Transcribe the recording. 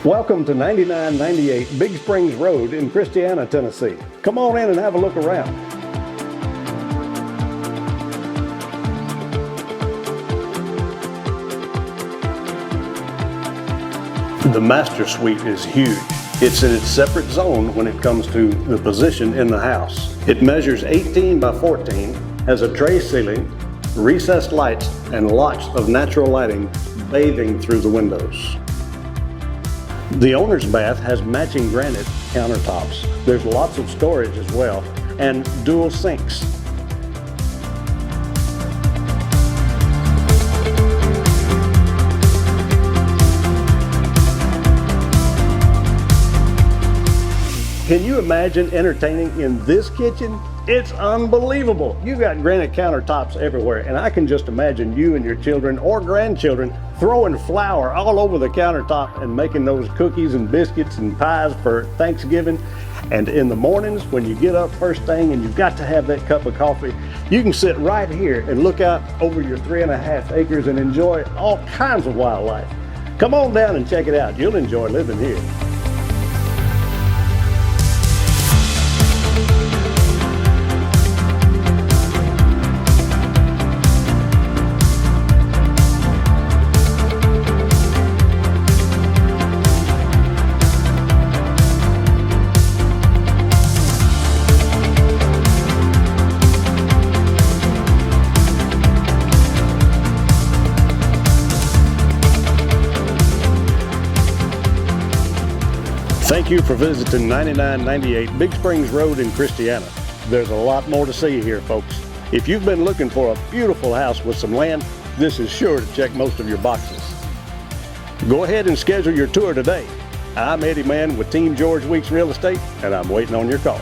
Welcome to 9998 Big Springs Road in Christiana, Tennessee. Come on in and have a look around. The master suite is huge. It's in its separate zone when it comes to the position in the house. It measures 18 by 14, has a tray ceiling, recessed lights, and lots of natural lighting bathing through the windows. The owner's bath has matching granite countertops. There's lots of storage as well, and dual sinks. Can you imagine entertaining in this kitchen? It's unbelievable. You've got granite countertops everywhere, and I can just imagine you and your children or grandchildren throwing flour all over the countertop and making those cookies and biscuits and pies for Thanksgiving. And in the mornings when you get up first thing and you've got to have that cup of coffee, you can sit right here and look out over your 3.5 acres and enjoy all kinds of wildlife. Come on down and check it out. You'll enjoy living here. Thank you for visiting 9998 Big Springs Road in Christiana. There's a lot more to see here, folks. If you've been looking for a beautiful house with some land, this is sure to check most of your boxes. Go ahead and schedule your tour today. I'm Eddie Mann with Team George Weeks Real Estate, and I'm waiting on your call.